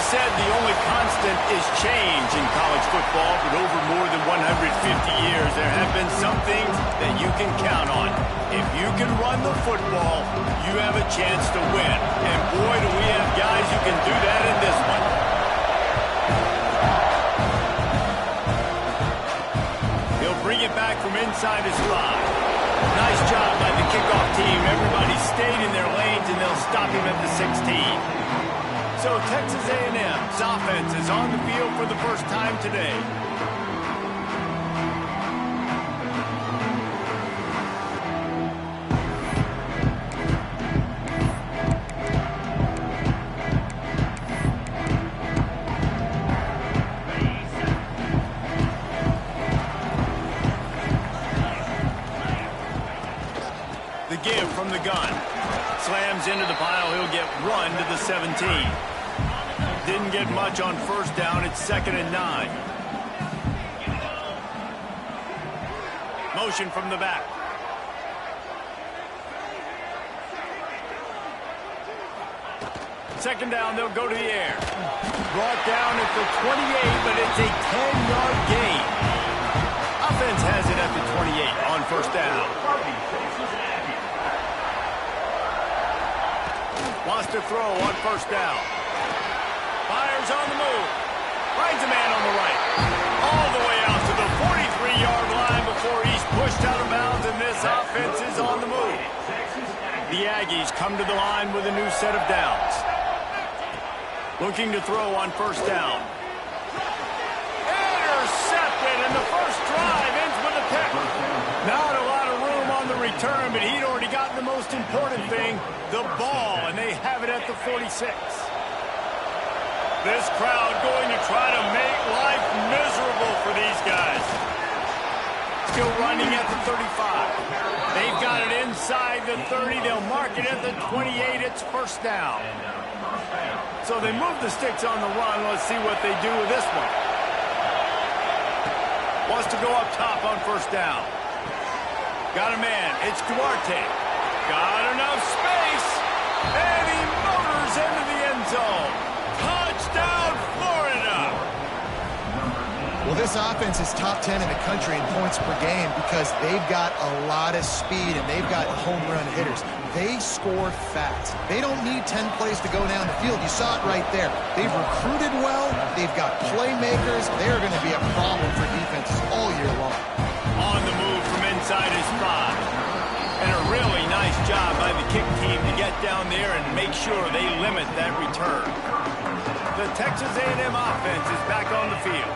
said the only constant is change in college football, but over more than 150 years, there have been some things that you can count on. If you can run the football, you have a chance to win. And boy, do we have guys who can do that in this one. He'll bring it back from inside his 5. Nice job by the kickoff team. Everybody stayed in their lanes, and they'll stop him at the 16. So Texas A&M's offense is on the field for the first time today. The give from the gun. Slams into the pile. He'll get run to the 17. Didn't get much on first down. It's 2nd and 9. Motion from the back. Second down, they'll go to the air. Brought down at the 28, but it's a 10-yard gain. Offense has it at the 28 on first down. Wants to throw on first down. Fires on the move. Finds a man on the right. All the way out to the 43-yard line before he's pushed out of bounds, and this offense is on the move. The Aggies come to the line with a new set of downs. Looking to throw on first down. Intercepted, and the first drive ends with a pick. Not a lot of room on the return, but he'd already gotten the most important thing, the ball, and they have it at the 46. This crowd going to try to make life miserable for these guys. Still running at the 35. They've got it inside the 30. They'll mark it at the 28. It's first down. So they move the sticks on the run. Let's see what they do with this one. Wants to go up top on first down. Got a man. It's Duarte. Got enough space. And he motors into the end zone. Touchdown, Florida! Well, this offense is top 10 in the country in points per game because they've got a lot of speed and they've got home run hitters. They score fast. They don't need 10 plays to go down the field. You saw it right there. They've recruited well. They've got playmakers. They're going to be a problem for defenses all year long. On the move from inside his 5. And a really nice job by the kick team to get down there and make sure they limit that return. The Texas A&M offense is back on the field.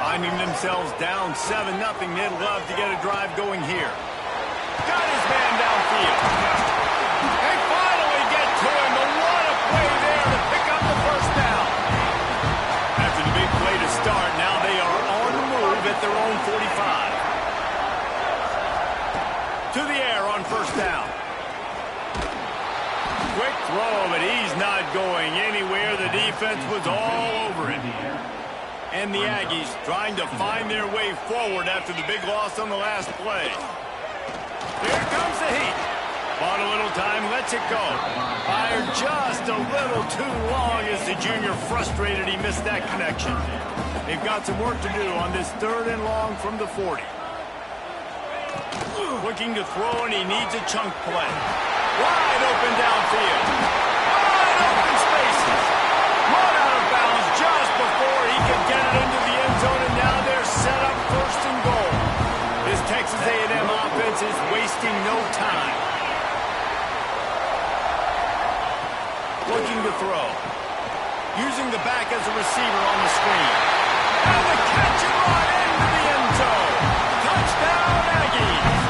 Finding themselves down 7-0, they'd love to get a drive going here. Got his man downfield. They finally get to him, but what a play there to pick up the first down. After the big play to start, now they are on the move at their own 45. To the air on first down. Quick throw, but he's not going anywhere. The defense was all over it. And the Aggies trying to find their way forward after the big loss on the last play. Here comes the heat. Bought a little time, lets it go. Fired just a little too long as the junior frustrated he missed that connection. They've got some work to do on this 3rd and long from the 40. Looking to throw, and he needs a chunk play. Wide open downfield. Wide open spaces. Run out of bounds just before he could get it into the end zone, and now they're set up 1st and goal. This Texas A&M offense is wasting no time. Looking to throw. Using the back as a receiver on the screen. And the catch and run into the end zone. Touchdown, Aggies.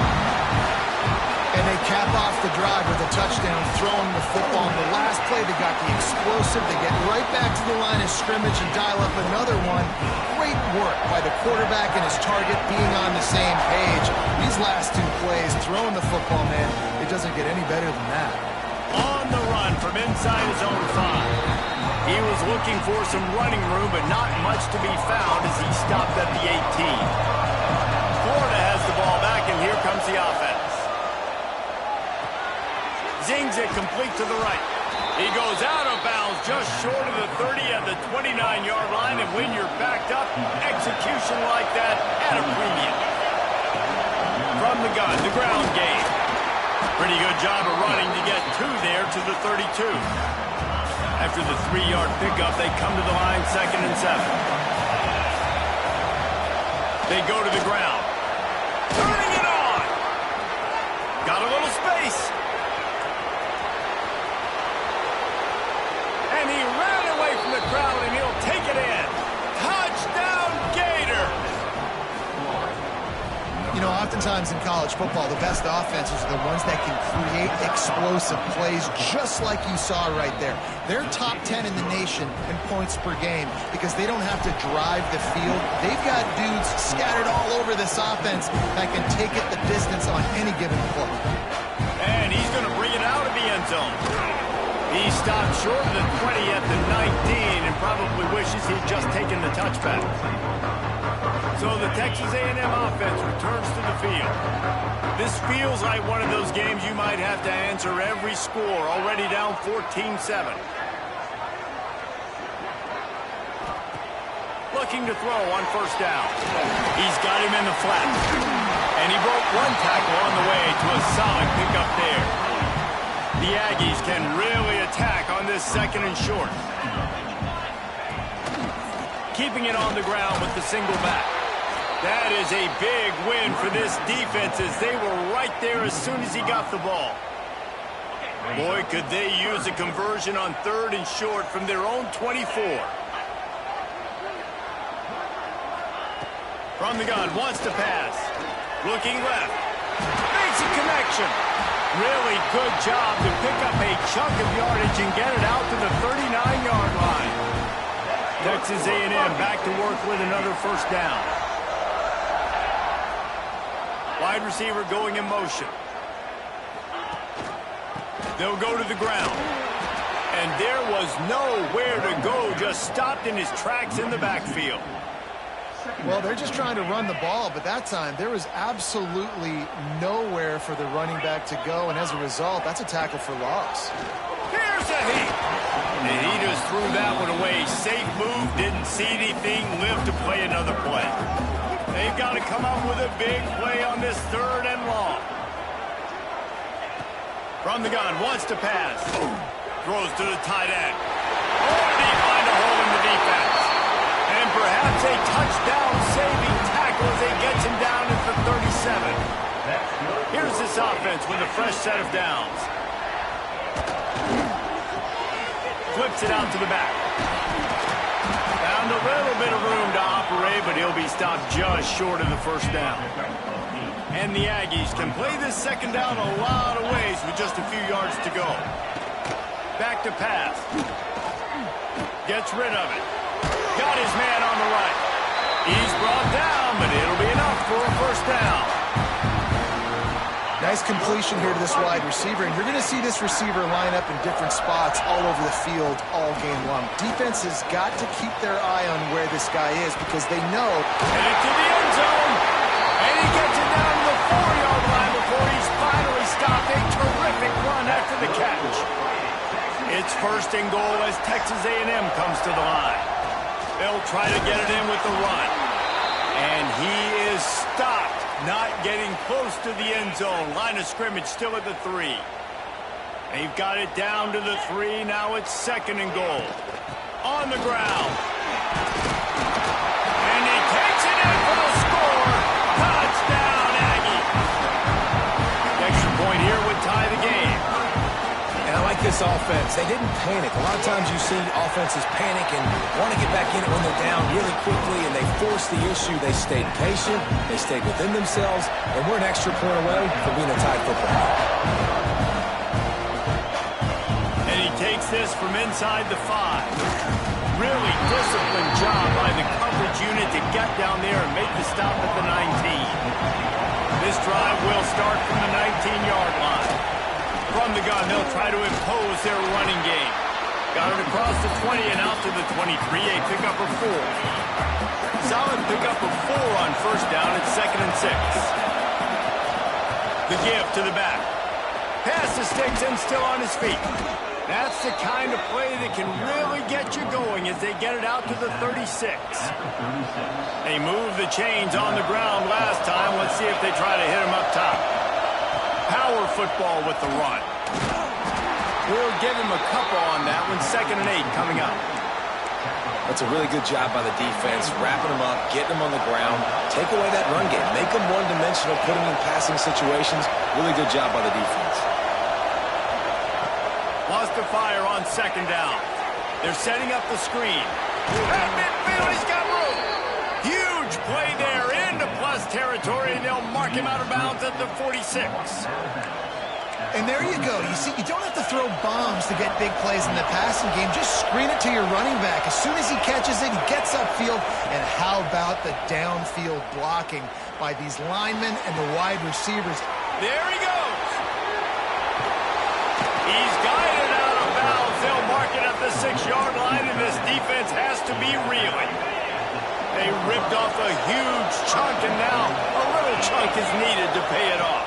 And they cap off the drive with a touchdown, throwing the football. In the last play, they got the explosive. They get right back to the line of scrimmage and dial up another one. Great work by the quarterback and his target being on the same page. These last 2 plays, throwing the football, man, it doesn't get any better than that. On the run from inside his own 5. He was looking for some running room, but not much to be found as he stopped at the 18. Florida has the ball back, and here comes the offense. Zings it complete to the right. He goes out of bounds just short of the 30 at the 29-yard line, and when you're backed up, execution like that at a premium. From the gun, the ground game. Pretty good job of running to get there to the 32. After the 3-yard pickup, they come to the line 2nd and 7. They go to the ground. Turning it on. Got a little space. And he ran away from the crowd, and he'll take it in. Touchdown, Gator! You know, oftentimes in college football, the best offenses are the ones that can create explosive plays, just like you saw right there. They're top 10 in the nation in points per game because they don't have to drive the field. They've got dudes scattered all over this offense that can take it the distance on any given play. And he's going to bring it out of the end zone. He stopped short of the 20 at the 19 and probably wishes he'd just taken the touchback. So the Texas A&M offense returns to the field. This feels like one of those games you might have to answer every score, already down 14-7. Looking to throw on 1st down. He's got him in the flat. And he broke one tackle on the way to a solid pickup there. The Aggies can really attack on this 2nd and short. Keeping it on the ground with the single back. That is a big win for this defense as they were right there as soon as he got the ball. Boy, could they use a conversion on 3rd and short from their own 24. From the gun, wants to pass. Looking left. Makes a connection. Really good job to pick up a chunk of yardage and get it out to the 39-yard line. Texas A&M back to work with another 1st down. Wide receiver going in motion. They'll go to the ground. And there was nowhere to go, just stopped in his tracks in the backfield. Well, they're just trying to run the ball, but that time there was absolutely nowhere for the running back to go, and as a result, that's a tackle for loss. Here's a heat. And he just threw that one away. Safe move, didn't see anything, lived to play another play. They've got to come up with a big play on this 3rd and long. From the gun, wants to pass. Throws to the tight end. Oh, and he find a hole in the defense. And perhaps a touchdown-saving tackle as he gets him down at the 37. Here's this offense with a fresh set of downs. Flips it out to the back. Found a little bit of room to operate, but he'll be stopped just short of the 1st down. And the Aggies can play this 2nd down a lot of ways with just a few yards to go. Back to pass. Gets rid of it. Got his man on the right. He's brought down, but it'll be enough for a 1st down. Nice completion here to this wide receiver, and you're going to see this receiver line up in different spots all over the field all game long. Defense has got to keep their eye on where this guy is because they know. Headed to the end zone, and he gets it down to the 4-yard line before he's finally stopped. A terrific run after the catch. It's 1st and goal as Texas A&M comes to the line. They'll try to get it in with the run. And he is stopped, not getting close to the end zone. Line of scrimmage still at the 3. They've got it down to the 3. Now it's 2nd and goal. On the ground. And he takes it in for the score. Touchdown, Aggie. Extra point here would tie the game. And I like this offense. They didn't panic. A lot of times you see offenses panic and want to get back in it when they're down really quickly, and they forced the issue. They stayed patient. They stayed within themselves, and we're an extra point away from being a tied football game. And he takes this from inside the 5. Really disciplined job by the coverage unit to get down there and make the stop at the 19. This drive will start from the 19-yard line. From the gun, they'll try to impose their running game. Got it across the 20 and out to the 23, a pickup of 4. Solid pickup of 4 on 1st down at 2nd and 6. The give to the back. Pass to Sticks and still on his feet. That's the kind of play that can really get you going as they get it out to the 36. They moved the chains on the ground last time. Let's see if they try to hit him up top. Power football with the run. We'll give him a couple on that one. 2nd and 8 coming up. That's a really good job by the defense, wrapping them up, getting them on the ground. Take away that run game. Make them one-dimensional, put them in passing situations. Really good job by the defense. Lost to fire on 2nd down. They're setting up the screen. At midfield, he's got room. Huge play there into plus territory, and they'll mark him out of bounds at the 46. And there you go. You see, you don't have to throw bombs to get big plays in the passing game. Just screen it to your running back. As soon as he catches it, he gets upfield. And how about the downfield blocking by these linemen and the wide receivers? There he goes. He's guided out of bounds. They'll mark it at the 6-yard line, and this defense has to be reeling. They ripped off a huge chunk, and now a little chunk is needed to pay it off.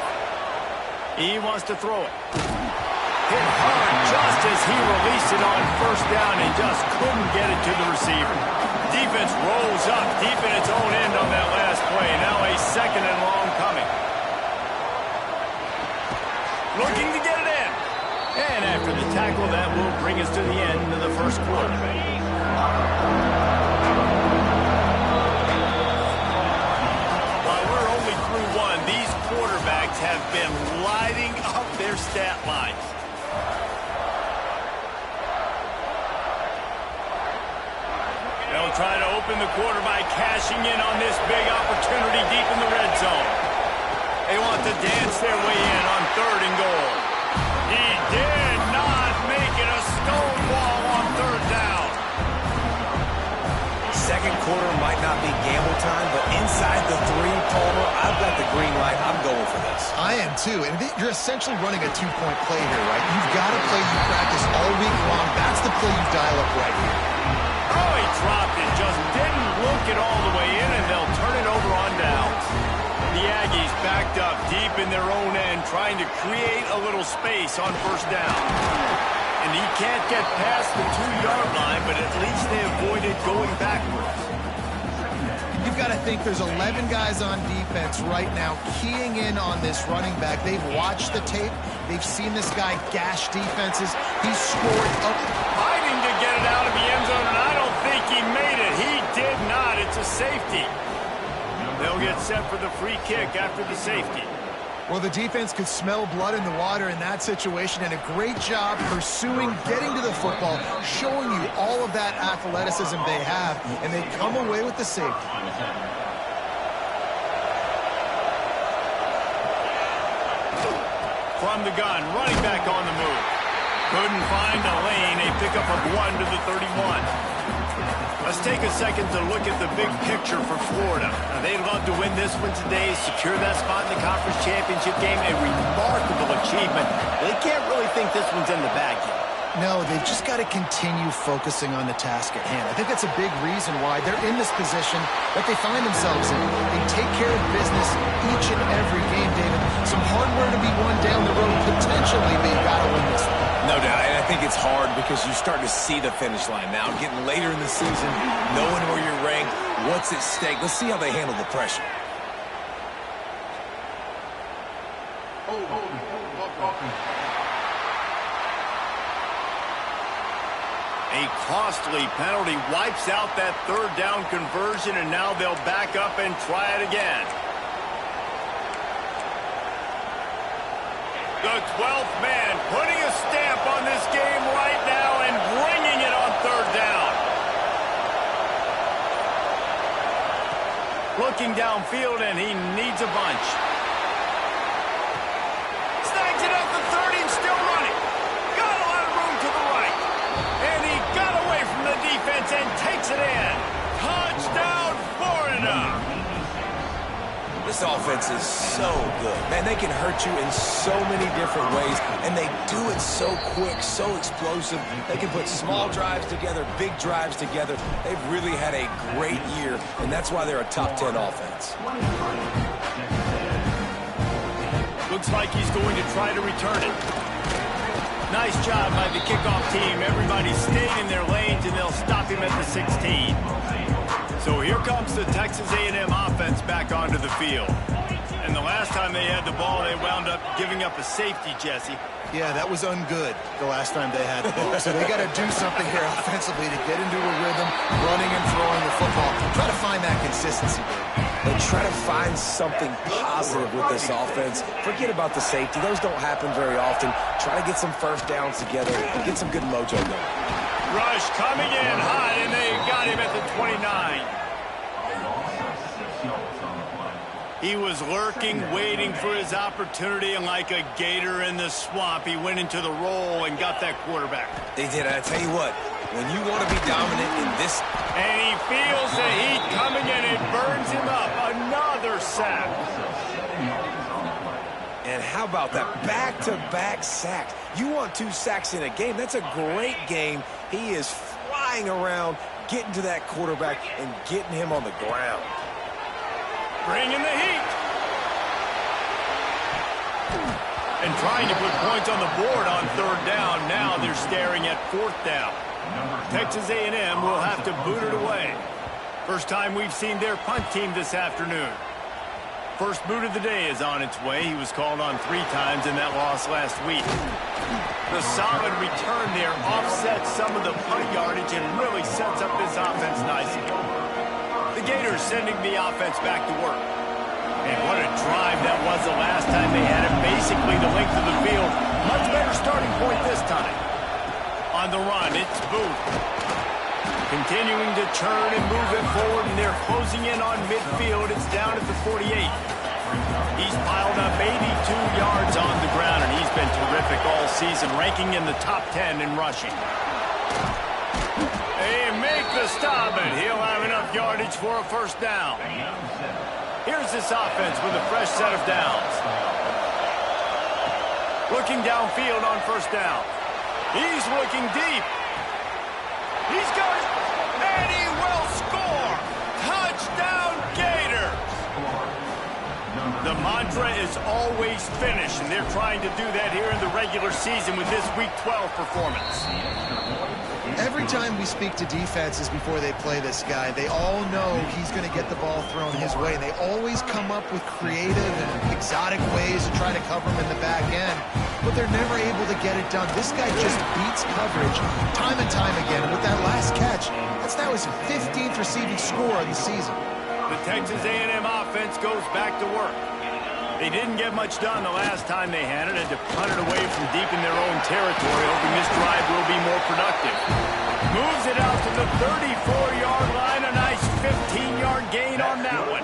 He wants to throw it. Hit hard just as he released it on 1st down and just couldn't get it to the receiver. Defense rolls up deep in its own end on that last play. Now a 2nd and long coming. Looking to get it in. And after the tackle, that will bring us to the end of the 1st quarter. These quarterbacks have been lighting up their stat lines. They'll try to open the quarter by cashing in on this big opportunity deep in the red zone. They want to dance their way in on 3rd and goal. He did not make it a stonewall on 3rd down. 2nd quarter might not be gamble time, but inside the 3, Palmer, I've got the green light. I'm going for this. I am too. And you're essentially running a 2-point play here, right? You've got a play you practice all week long. That's the play you dial up right here. Oh, he dropped it. Just didn't look it all the way in, and they'll turn it over on downs. The Aggies backed up deep in their own end, trying to create a little space on 1st down. And he can't get past the 2-yard line, but at least they avoided going backwards. You've got to think there's 11 guys on defense right now keying in on this running back. They've watched the tape. They've seen this guy gash defenses. He's scored up. Fighting to get it out of the end zone, and I don't think he made it. He did not. It's a safety. They'll get set for the free kick after the safety. Well, the defense could smell blood in the water in that situation, and a great job pursuing, getting to the football, showing you all of that athleticism they have, and they come away with the safety. From the gun, running back on the move. Couldn't find a lane, a pickup of 1 to the 31. Let's take a second to look at the big picture for Florida. Now, they'd love to win this one today, secure that spot in the conference championship game, a remarkable achievement. They can't really think this one's in the bag yet. No, they've just got to continue focusing on the task at hand. I think that's a big reason why they're in this position that they find themselves in. They take care of business each and every game, David. Some hardware to be won down the road, potentially, but you got to win this one. No doubt, and I think it's hard because you start to see the finish line now. Getting later in the season, knowing where you're ranked, what's at stake. Let's see how they handle the pressure. A costly penalty wipes out that 3rd down conversion, and now they'll back up and try it again. The 12th man putting a stamp on this game right now and bringing it on 3rd down. Looking downfield, and he needs a bunch. Snags it up the 30 and still running. Got a lot of room to the right. And he got away from the defense and takes it in. Touchdown, Florida. This offense is so good. Man, they can hurt you in so many different ways, and they do it so quick, so explosive. They can put small drives together, big drives together. They've really had a great year, and that's why they're a top 10 offense. Looks like he's going to try to return it. Nice job by the kickoff team. Everybody stayed in their lanes, and they'll stop him at the 16. So here comes the Texas A&M offense back onto the field. And the last time they had the ball, they wound up giving up a safety, Jesse. Yeah, that was ungood the last time they had the ball. So they got to do something here offensively to get into a rhythm, running and throwing the football. Try to find that consistency. They try to find something positive with this offense. Forget about the safety. Those don't happen very often. Try to get some first downs together, get some good mojo going. Rush coming in hot, and they got him at the 29. He was lurking, waiting for his opportunity, and like a gator in the swamp, he went into the roll and got that quarterback. They did. I tell you what, when you want to be dominant in this... And he feels the heat coming, and it burns him up. Another sack. And how about that back-to-back sacks? You want 2 sacks in a game. That's a great game. He is flying around, getting to that quarterback and getting him on the ground. Bringing the heat. And trying to put points on the board on 3rd down. Now they're staring at 4th down. Texas A&M will have to boot it away. First time we've seen their punt team this afternoon. First boot of the day is on its way. He was called on 3 times in that loss last week. The solid return there offsets some of the punt yardage and really sets up this offense nicely. The Gators sending the offense back to work. And what a drive that was the last time they had it, basically the length of the field. Much better starting point this time. On the run, it's Booth. Continuing to turn and move it forward, and they're closing in on midfield. It's down at the 48. He's piled up 82 yards on the ground, and he's been terrific all season, ranking in the top 10 in rushing. They make the stop, and he'll have enough yardage for a first down. Here's this offense with a fresh set of downs. Looking downfield on first down. He's looking deep. He's got it, and he will score. Touchdown, Gators. The mantra is always finish, and they're trying to do that here in the regular season with this Week 12 performance. Every time we speak to defenses before they play this guy, they all know he's going to get the ball thrown his way. And they always come up with creative and exotic ways to try to cover him in the back end, but they're never able to get it done. This guy just beats coverage time and time again. And with that last catch, that's now his 15th receiving score of the season. The Texas A&M offense goes back to work. They didn't get much done the last time they had it, and to punt it away from deep in their own territory, hoping this drive will be more productive. Moves it out to the 34-yard line. A nice 15-yard gain on that one.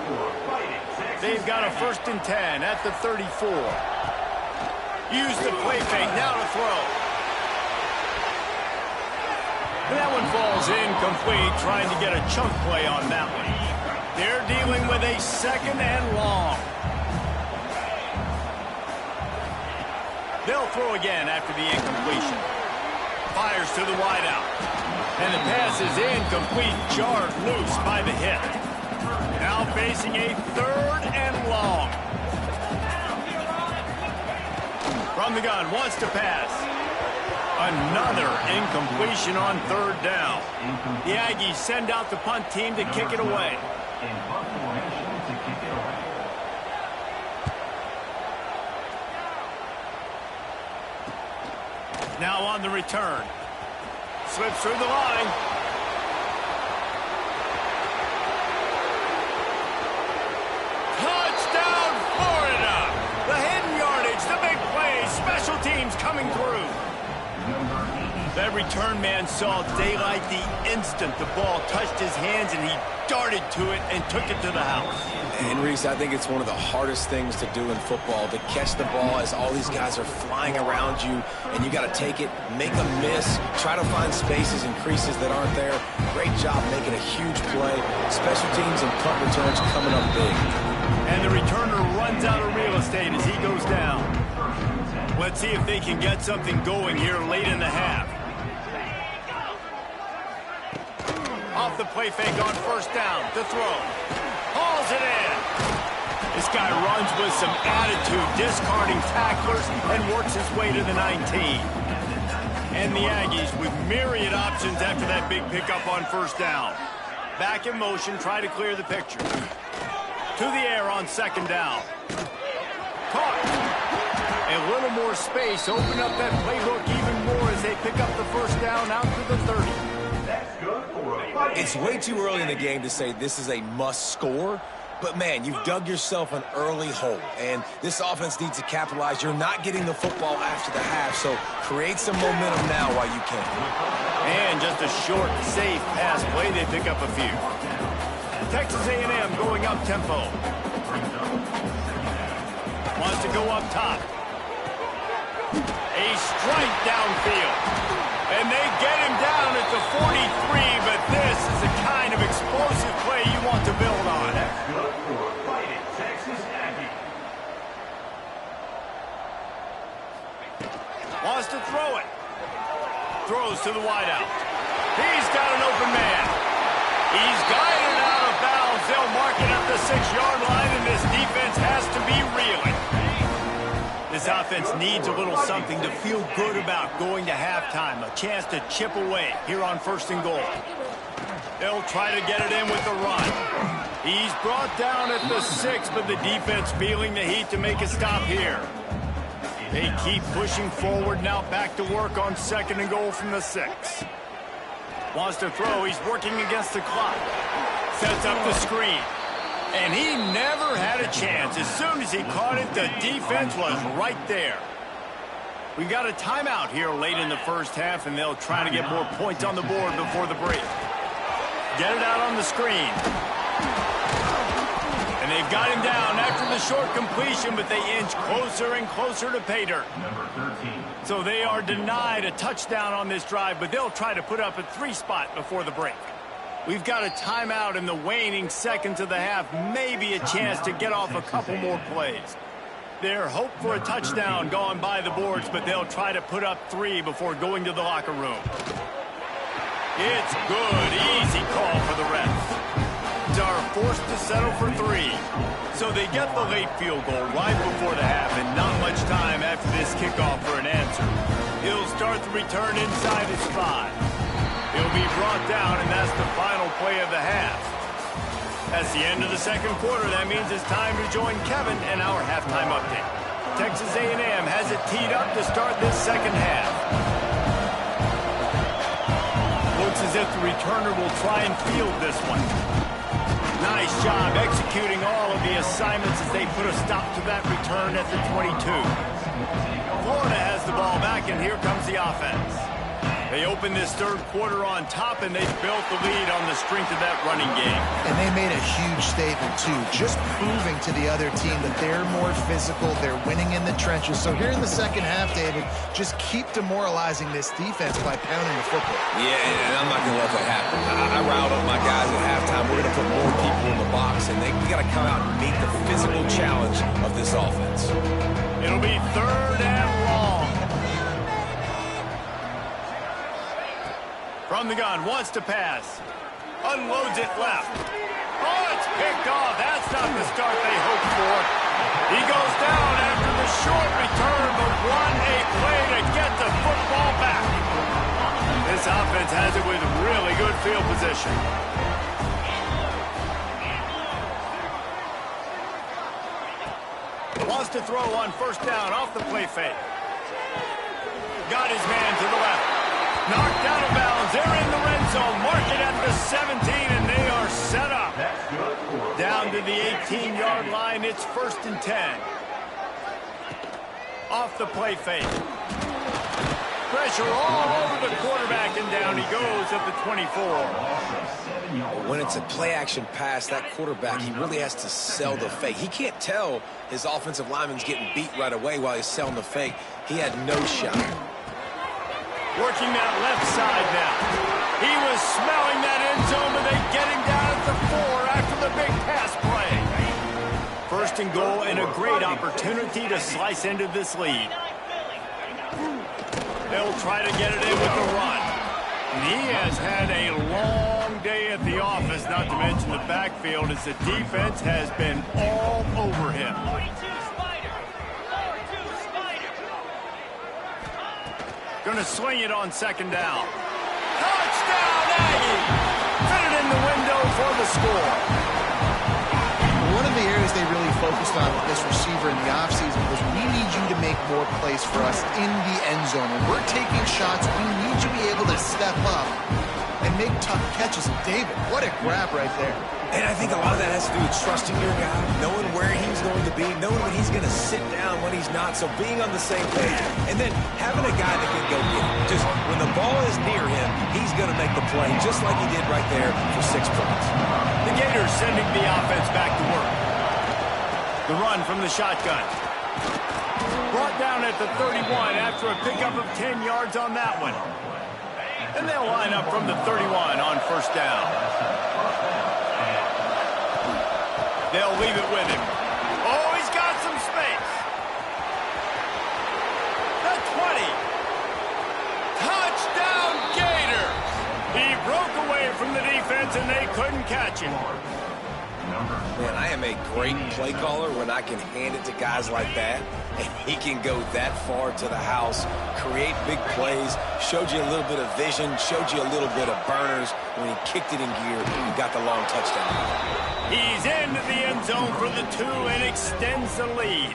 They've got a 1st and 10 at the 34. Use the play fake. Now to throw. And that one falls incomplete, trying to get a chunk play on that one. They're dealing with a 2nd and long. They'll throw again after the incompletion. Fires to the wideout. And the pass is incomplete, jarred loose by the hit. Now facing a 3rd and long. From the gun, wants to pass. Another incompletion on 3rd down. The Aggies send out the punt team to kick it away. Now on the return. Slips through the line. Touchdown, Florida! The hidden yardage, the big play, special teams coming through. That return man saw daylight the instant the ball touched his hands, and he darted to it and took it to the house. And Reese, I think it's one of the hardest things to do in football, to catch the ball as all these guys are flying around you, and you got to take it, make a miss, try to find spaces and creases that aren't there. Great job making a huge play. Special teams and punt returns coming up big. And the returner runs out of real estate as he goes down. Let's see if they can get something going here late in the half. Off the play fake on 1st down to throw. Hauls it in. This guy runs with some attitude, discarding tacklers, and works his way to the 19. And the Aggies with myriad options after that big pickup on first down. Back in motion, try to clear the picture. To the air on second down. Caught. A little more space. Open up that playbook even more as they pick up the first down out to the 30. It's way too early in the game to say this is a must score. But, man, you've dug yourself an early hole, and this offense needs to capitalize. You're not getting the football after the half, so create some momentum now while you can. And just a short, safe pass play. They pick up a few. Texas A&M going up tempo. Wants to go up top. A strike downfield. And they get him down at the 43, but this is the kind of explosive play you want to build on. Wants to throw it. Throws to the wideout. He's got an open man. He's guided out of bounds. They'll mark it at the 6-yard line, and this defense has to be reeling. This offense needs a little something to feel good about going to halftime. A chance to chip away here on first and goal. They'll try to get it in with the run. He's brought down at the 6, but the defense feeling the heat to make a stop here. They keep pushing forward, now back to work on second and goal from the 6. Wants to throw, he's working against the clock. Sets up the screen. And he never had a chance. As soon as he caught it, the defense was right there. We've got a timeout here late in the first half, and they'll try to get more points on the board before the break. Get it out on the screen. And they've got him down after the short completion, but they inch closer and closer to pay dirt. So they are denied a touchdown on this drive, but they'll try to put up a 3 spot before the break. We've got a timeout in the waning seconds of the half, maybe a chance to get off a couple more plays. Their hope for a touchdown gone by the boards, but they'll try to put up 3 before going to the locker room. It's good. Easy call for the refs. Are forced to settle for 3. So they get the late field goal right before the half, and not much time after this kickoff for an answer. He'll start the return inside his 5. He'll be brought down, and that's the final play of the half. That's the end of the second quarter. That means it's time to join Kevin and our halftime update. Texas A&M has it teed up to start this second half. Looks as if the returner will try and field this one. Nice job executing all of the assignments as they put a stop to that return at the 22. Florida has the ball back, and here comes the offense. They open this third quarter on top, and they've built the lead on the strength of that running game. And they made a huge statement, too, just proving to the other team that they're more physical, they're winning in the trenches. So here in the second half, David, just keep demoralizing this defense by pounding the football. Yeah, and I'm not going to let that happen. I riled up my guys at halftime. We're going to put more people in the box, and we got to come out and meet the physical challenge of this offense. It'll be third and long. From the gun, wants to pass. Unloads it left. Oh, it's picked off. That's not the start they hoped for. He goes down after the short return, but won a play to get the football back. This offense has it with really good field position. Wants to throw on first down off the play fake. Got his man to the left. Knocked out of bounds. They're in the red zone. Mark it at the 17, and they are set up. Down to the 18-yard line. It's 1st and 10. Off the play fake. Pressure all over the quarterback, and down he goes at the 24. When it's a play-action pass, that quarterback, he really has to sell the fake. He can't tell his offensive lineman's getting beat right away while he's selling the fake. He had no shot. Working that left side now. He was smelling that end zone, but they get him down at the 4 after the big pass play. 1st and goal, and a great opportunity to slice into this lead. They'll try to get it in with the run. And he has had a long day at the office, not to mention the backfield, as the defense has been all over him. Gonna swing it on second down. Touchdown, Aggie! Fit it in the window for the score. One of the areas they really focused on with this receiver in the offseason was we need you to make more plays for us in the end zone. When we're taking shots, we need you to be able to step up and make tough catches. And David, what a grab right there. And I think a lot of that has to do with trusting your guy, knowing where he's going to be, knowing when he's going to sit down, when he's not, so being on the same page. And then having a guy that can go get it. Just when the ball is near him, he's going to make the play, just like he did right there for 6 points. The Gators sending the offense back to work. The run from the shotgun. Brought down at the 31 after a pickup of 10 yards on that one. And they'll line up from the 31 on first down. They'll leave it with him. Oh, he's got some space. The 20. Touchdown, Gators. He broke away from the defense, and they couldn't catch him. Man, I am a great play caller when I can hand it to guys like that. And he can go that far to the house, create big plays, showed you a little bit of vision, showed you a little bit of burners. When he kicked it in gear, he got the long touchdown. He's into the end zone for the 2 and extends the lead.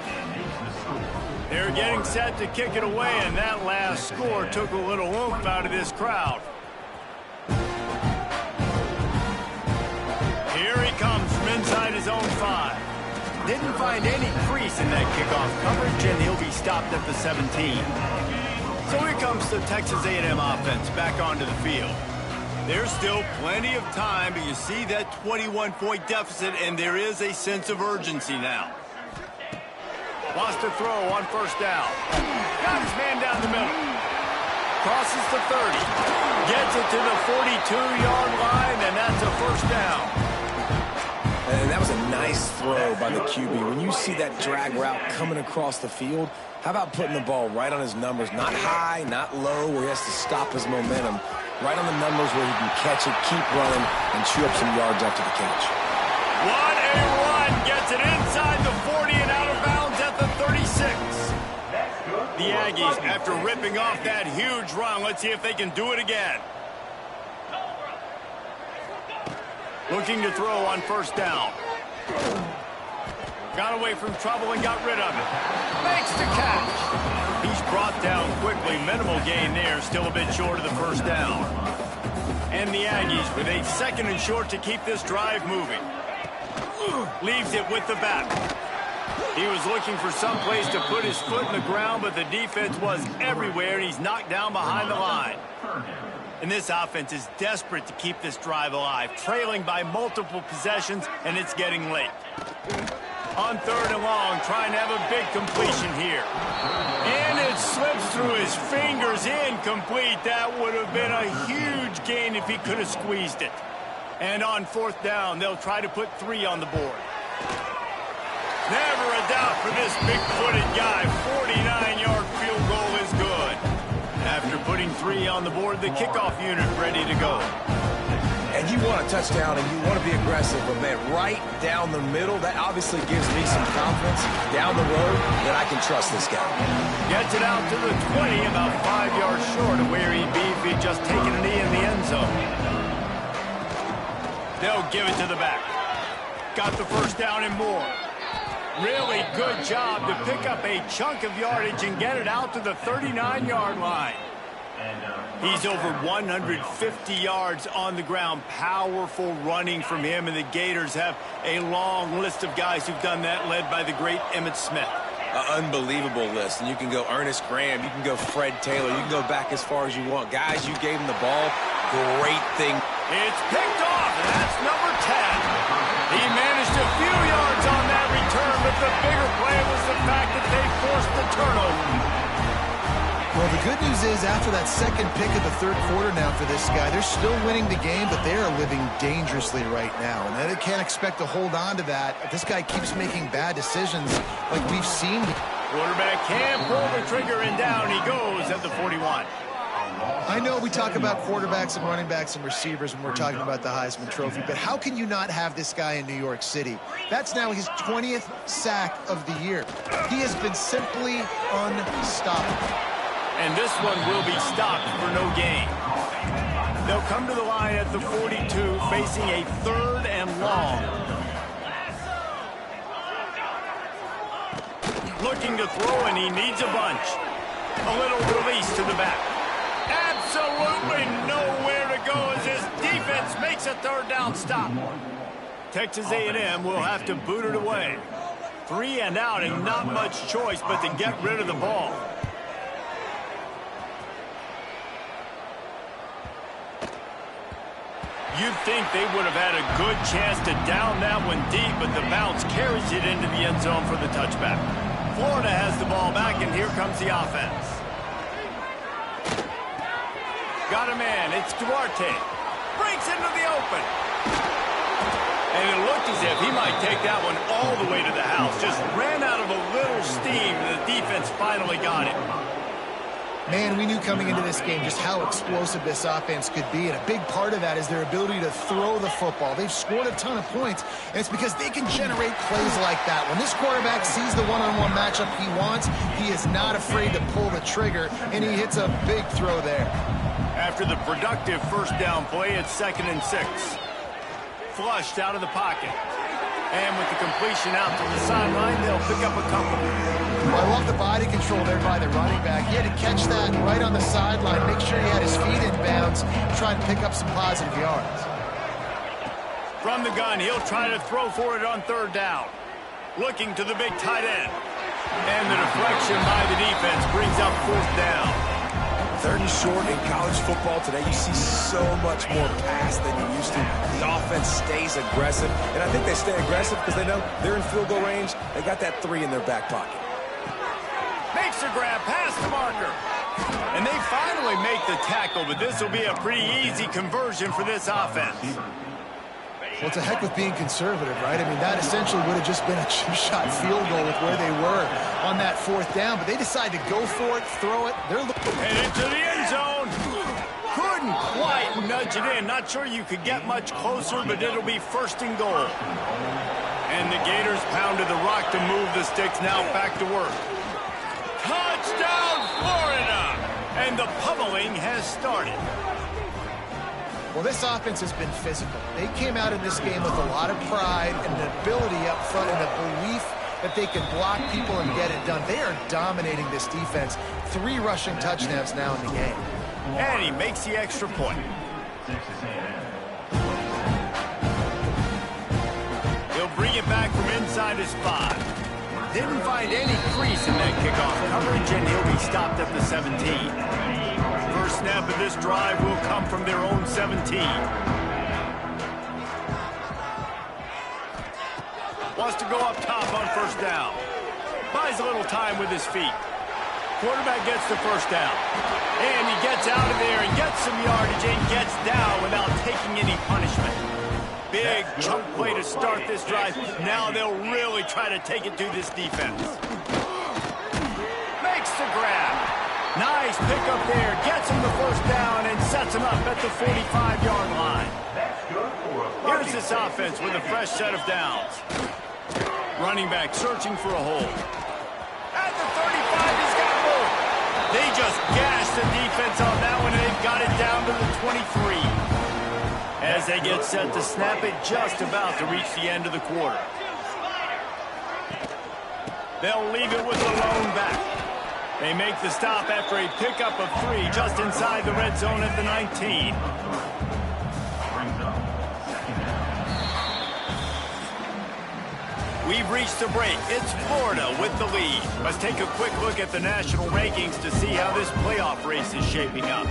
They're getting set to kick it away, and that last score took a little oomph out of this crowd. Here he comes from inside his own 5. Didn't find any crease in that kickoff coverage, and he'll be stopped at the 17. So here comes the Texas A&M offense back onto the field. There's still plenty of time, but you see that 21-point deficit, and there is a sense of urgency now. Wants to throw on first down. Got his man down the middle. Crosses the 30. Gets it to the 42-yard line, and that's a first down. And that was a nice throw by the QB. When you see that drag route coming across the field, how about putting the ball right on his numbers? Not high, not low, where he has to stop his momentum. Right on the numbers where he can catch it, keep running, and chew up some yards after the catch. What a run! Gets it inside the 40 and out of bounds at the 36. The Aggies, after ripping off that huge run, let's see if they can do it again. Looking to throw on first down. Got away from trouble and got rid of it. Makes the catch. He's brought down quickly. Minimal gain there. Still a bit short of the first down. And the Aggies with a 2nd and short to keep this drive moving. Leaves it with the back. He was looking for some place to put his foot in the ground, but the defense was everywhere, and he's knocked down behind the line. And this offense is desperate to keep this drive alive, trailing by multiple possessions, and it's getting late. On 3rd and long, trying to have a big completion here. And it slips through his fingers, incomplete. That would have been a huge gain if he could have squeezed it. And on 4th down, they'll try to put 3 on the board. Never a doubt for this big-footed guy. 49-yard field goal is good. After putting 3 on the board, the kickoff unit ready to go. And you want a touchdown and you want to be aggressive, but man, right down the middle, that obviously gives me some confidence down the road that I can trust this guy. Gets it out to the 20, about 5 yards short of where he'd be if he'd just taken a knee in the end zone. They'll give it to the back. Got the first down and more. Really good job to pick up a chunk of yardage and get it out to the 39-yard line. He's over 150 yards on the ground. Powerful running from him, and the Gators have a long list of guys who've done that, led by the great Emmitt Smith. Unbelievable list. And you can go Ernest Graham, you can go Fred Taylor, you can go back as far as you want. Guys, you gave him the ball. Great thing. It's picked off, and that's number 10. He managed a few yards on that return, but the bigger play was the fact that they forced the turnover. Well, the good news is after that 2nd pick of the 3rd quarter now for this guy, they're still winning the game, but they are living dangerously right now. And they can't expect to hold on to that if this guy keeps making bad decisions like we've seen. Quarterback can't pull the trigger, and down he goes at the 41. I know we talk about quarterbacks and running backs and receivers when we're talking about the Heisman Trophy, but how can you not have this guy in New York City? That's now his 20th sack of the year. He has been simply unstoppable. And this one will be stopped for no gain. They'll come to the line at the 42, facing a 3rd and long. Looking to throw, and he needs a bunch. A little release to the back. Absolutely nowhere to go as his defense makes a 3rd down stop. Texas A&M will have to boot it away. 3 and out, and not much choice but to get rid of the ball. You'd think they would have had a good chance to down that one deep, but the bounce carries it into the end zone for the touchback. Florida has the ball back, and here comes the offense. Got a man. It's Duarte. Breaks into the open. And it looked as if he might take that one all the way to the house. Just ran out of a little steam, and the defense finally got it. Man, we knew coming into this game just how explosive this offense could be, and a big part of that is their ability to throw the football. They've scored a ton of points, and it's because they can generate plays like that. When this quarterback sees the one-on-one matchup he wants, he is not afraid to pull the trigger, and he hits a big throw there. After the productive 1st down play, it's 2nd and 6. Flushed out of the pocket. And with the completion out to the sideline, they'll pick up a couple. Well, I love the body control there by the running back. He had to catch that right on the sideline, make sure he had his feet in bounds, try to pick up some positive yards. From the gun, he'll try to throw for it on 3rd down. Looking to the big tight end. And the deflection by the defense brings up 4th down. 3rd and short in college football today, you see so much more pass than you used to. The offense stays aggressive, and I think they stay aggressive because they know they're in field goal range. They got that 3 in their back pocket. Makes a grab past the marker. And they finally make the tackle, but this will be a pretty easy conversion for this offense. Well, it's a heck of being conservative, right? I mean, that essentially would have just been a chip-shot field goal with where they were on that 4th down, but they decide to go for it, throw it. They're looking. And into the end zone. Couldn't quite nudge it in. Not sure you could get much closer, but it'll be 1st and goal. And the Gators pounded the rock to move the sticks. Now back to work. Touchdown, Florida! And the pummeling has started. Well, this offense has been physical. They came out in this game with a lot of pride and the ability up front and the belief that they can block people and get it done. They are dominating this defense. 3 rushing touchdowns now in the game. And he makes the extra point. He'll bring it back from inside his 5. Didn't find any crease in that kickoff coverage, and he'll be stopped at the 17. First snap of this drive will come from their own 17. Wants to go up top on 1st down. Buys a little time with his feet. Quarterback gets the 1st down. And he gets out of there and gets some yardage and gets down without taking any punishment. Big chunk play to start this drive. Now they'll really try to take it to this defense. Makes the grab. Nice pickup there. Gets him the 1st down and sets him up at the 45-yard line. Here's this offense with a fresh set of downs. Running back searching for a hole. At the 35, he's got more. They just gashed the defense on that one, and they've got it down to the 23. As they get set to snap it, just about to reach the end of the quarter. They'll leave it with the lone back. They make the stop after a pickup of 3 just inside the red zone at the 19. We've reached the break. It's Florida with the lead. Let's take a quick look at the national rankings to see how this playoff race is shaping up.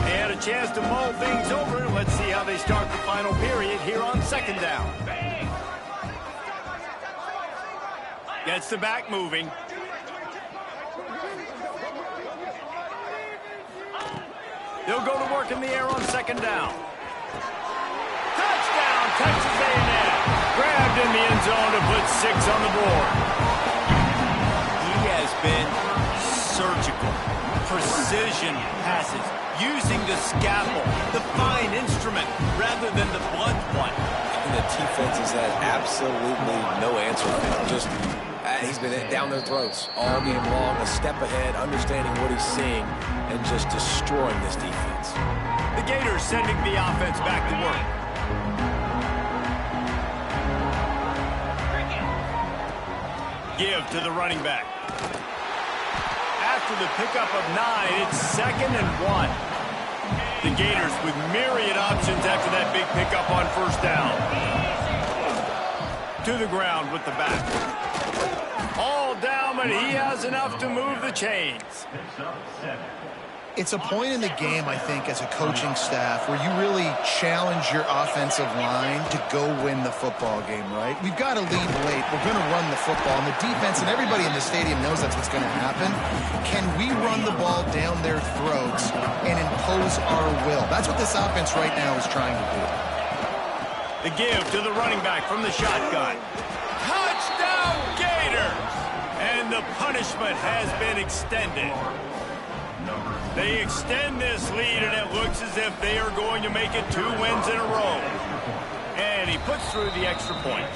They had a chance to mull things over. Let's see how they start the final period here on 2nd down. Gets the back moving. They'll go to work in the air on 2nd down. Touchdown, Texas A&M. Grabbed in the end zone to put 6 on the board. He has been surgical. Precision passes. Using the scalpel, the fine instrument, rather than the blunt one. And the defense has had absolutely no answer for him. Just that. He's been down their throats all game long, a step ahead, understanding what he's seeing, and just destroying this defense. The Gators sending the offense back to work. Give to the running back. After the pickup of 9, it's 2nd and 1. The Gators with myriad options after that big pickup on first down. To the ground with the back. All down, but he has enough to move the chains. It's a point in the game, I think, as a coaching staff where you really challenge your offensive line to go win the football game, right? We've got to lead late. We're going to run the football. And the defense and everybody in the stadium knows that's what's going to happen. Can we run the ball down their throats and impose our will? That's what this offense right now is trying to do. The give to the running back from the shotgun. Touchdown, Gators! And the punishment has been extended. They extend this lead, and it looks as if they are going to make it 2 wins in a row. And he puts through the extra point.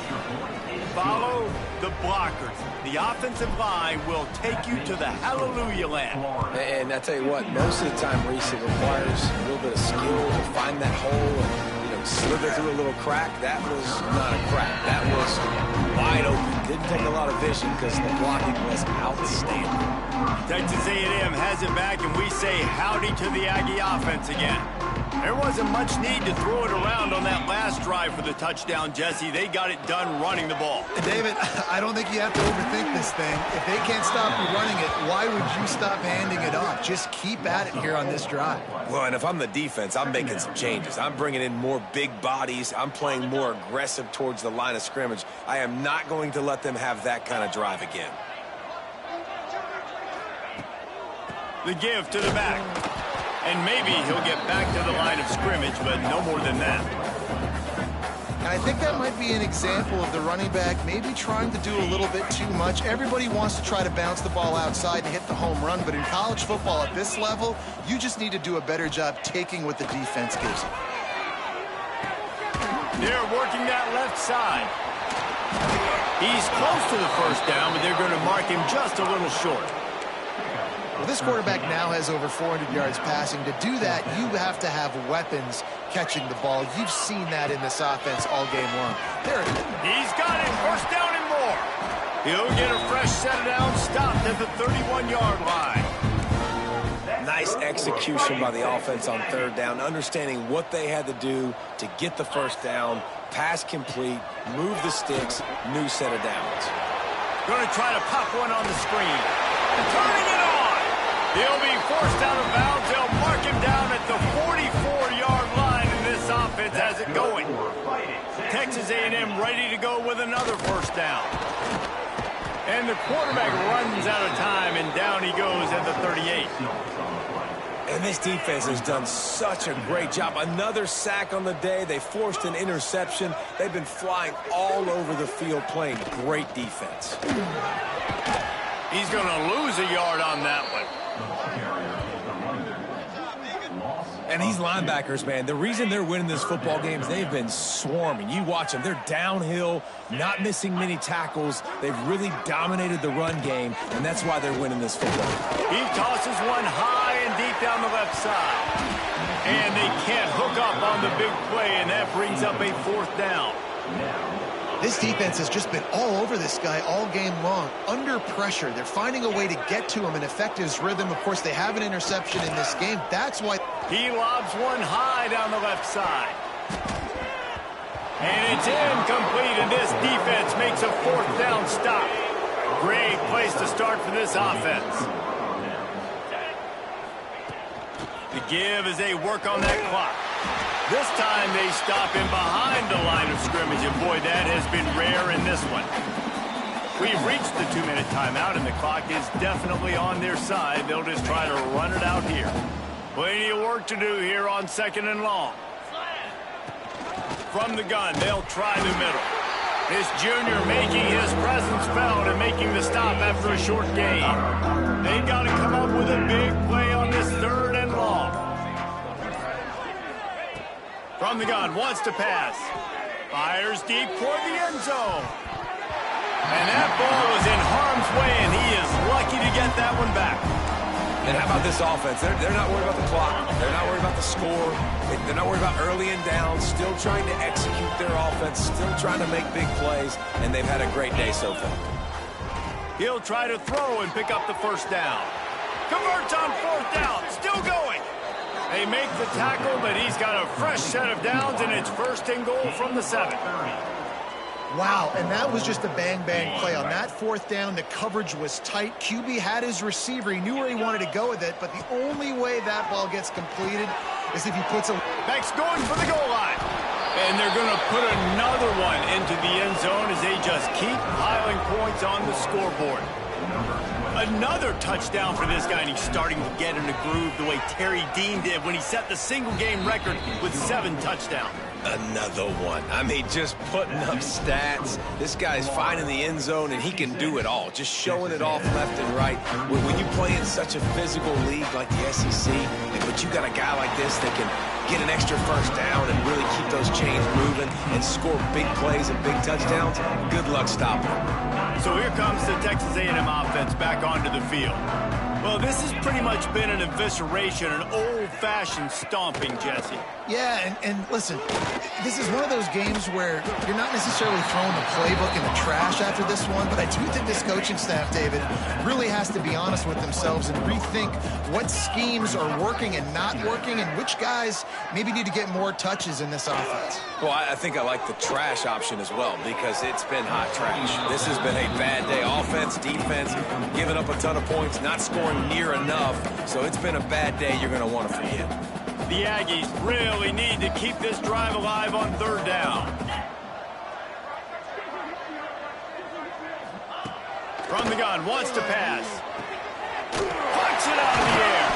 Follow the blockers. The offensive line will take you to the hallelujah land. And I tell you what, most of the time, Reese, it requires a little bit of skill to find that hole and slither through a little crack. That was not a crack. That was wide open. Didn't take a lot of vision because the blocking was outstanding. Texas A&M has it back, and we say howdy to the Aggie offense again. There wasn't much need to throw it around on that last drive for the touchdown, Jesse. They got it done running the ball. David, I don't think you have to overthink this thing. If they can't stop you running it, why would you stop handing it off? Just keep at it here on this drive. Well, and if I'm the defense, I'm making some changes. I'm bringing in more big bodies. I'm playing more aggressive towards the line of scrimmage. I am not going to let them have that kind of drive again. The give to the back. And maybe he'll get back to the line of scrimmage, but no more than that. And I think that might be an example of the running back maybe trying to do a little bit too much. Everybody wants to try to bounce the ball outside and hit the home run, but in college football at this level, you just need to do a better job taking what the defense gives you. They're working that left side. He's close to the first down, but they're going to mark him just a little short. Well, this quarterback now has over 400 yards passing. To do that, you have to have weapons catching the ball. You've seen that in this offense all game long. There it is. He's got it. First down and more. He'll get a fresh set of down, stopped at the 31-yard line. Nice execution by the offense on third down, understanding what they had to do to get the first down, pass complete, move the sticks, new set of downs. Going to try to pop one on the screen. Turning it on. He'll be forced out of bounds. They'll mark him down at the 44-yard line, and this offense has it going. Texas A&M ready to go with another first down. And the quarterback runs out of time, and down he goes at the 38. And this defense has done such a great job. Another sack on the day. They forced an interception. They've been flying all over the field playing great defense. He's going to lose a yard on that one. And these linebackers, man, the reason they're winning this football game is they've been swarming. You watch them. They're downhill, not missing many tackles. They've really dominated the run game, and that's why they're winning this football game. He tosses one high and deep down the left side. And they can't hook up on the big play, and that brings up a fourth down. This defense has just been all over this guy all game long. Under pressure. They're finding a way to get to him and affect his rhythm. Of course, they have an interception in this game. That's why... He lobs one high down the left side. And it's incomplete, and this defense makes a fourth down stop. Great place to start for this offense. The give as they work on that clock. This time they stop him behind the line of scrimmage, and boy, that has been rare in this one. We've reached the 2-minute timeout, and the clock is definitely on their side. They'll just try to run it out here. Plenty of work to do here on 2nd and long. From the gun, they'll try the middle. This junior making his presence felt and making the stop after a short gain. They've got to come up with a big play on this 3rd and long. From the gun, wants to pass. Fires deep toward the end zone. And that ball was in harm's way, and he is lucky to get that one back. And how about this offense? They're not worried about the clock. They're not worried about the score. They're not worried about early and down. Still trying to execute their offense. Still trying to make big plays. And they've had a great day so far. He'll try to throw and pick up the first down. Converts on fourth down. Still going. They make the tackle, but he's got a fresh set of downs, and it's first and goal from the 7. Wow, and that was just a bang-bang play. On that fourth down, the coverage was tight. QB had his receiver. He knew where he wanted to go with it, but the only way that ball gets completed is if he puts a... Beck's going for the goal line. And they're going to put another one into the end zone as they just keep piling points on the scoreboard. Another touchdown for this guy, and he's starting to get in a groove the way Terry Dean did when he set the single-game record with 7 touchdowns. Another one. I mean, just putting up stats. This guy's finding the end zone, and he can do it all. Just showing it off left and right. When you play in such a physical league like the SEC, but you got a guy like this that can get an extra first down and really keep those chains moving and score big plays and big touchdowns, good luck stopping him. So here comes the Texas A&M offense back onto the field. Well, this has pretty much been an evisceration, an old-fashioned stomping, Jesse. Yeah, and listen, this is one of those games where you're not necessarily throwing the playbook in the trash after this one, but I do think this coaching staff, David, really has to be honest with themselves and rethink what schemes are working and not working and which guys maybe need to get more touches in this offense. Well, I think I like the trash option as well because it's been hot trash. This has been a bad day. Offense, defense, giving up a ton of points, not scoring near enough. So it's been a bad day you're going to want to forget. The Aggies really need to keep this drive alive on third down. From the gun, wants to pass. Punch it out of the air.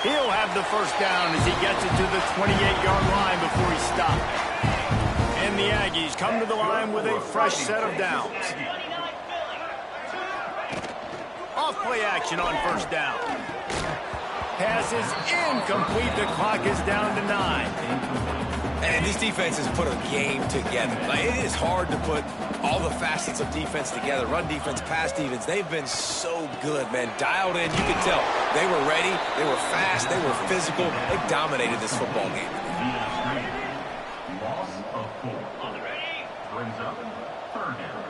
He'll have the first down as he gets it to the 28-yard line before he stopped. And the Aggies come to the line with a fresh set of downs. Off-play action on first down. Pass is incomplete. The clock is down to 9. And these defenses put a game together. Like, it is hard to put all the facets of defense together. Run defense, pass defense. They've been so good, man. Dialed in. You can tell. They were ready. They were fast. They were physical. They dominated this football game. Loss of 4. Brings up third down.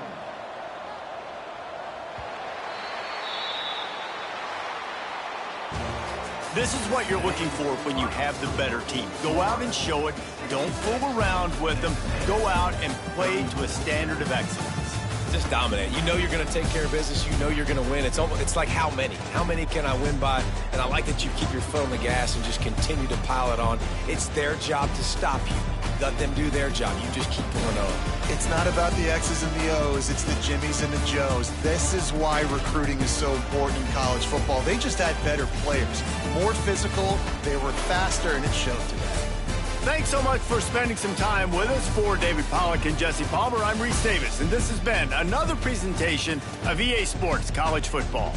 This is what you're looking for when you have the better team. Go out and show it. Don't fool around with them. Go out and play to a standard of excellence. Just dominate. You know you're going to take care of business. You know you're going to win. It's like how many? How many can I win by? And I like that you keep your foot on the gas and just continue to pile it on. It's their job to stop you. Let them do their job. You just keep going on. It's not about the X's and the O's. It's the Jimmies and the Joes. This is why recruiting is so important in college football. They just had better players. More physical, they were faster, and it showed today. Thanks so much for spending some time with us. For David Pollack and Jesse Palmer, I'm Reese Davis, and this has been another presentation of EA Sports College Football.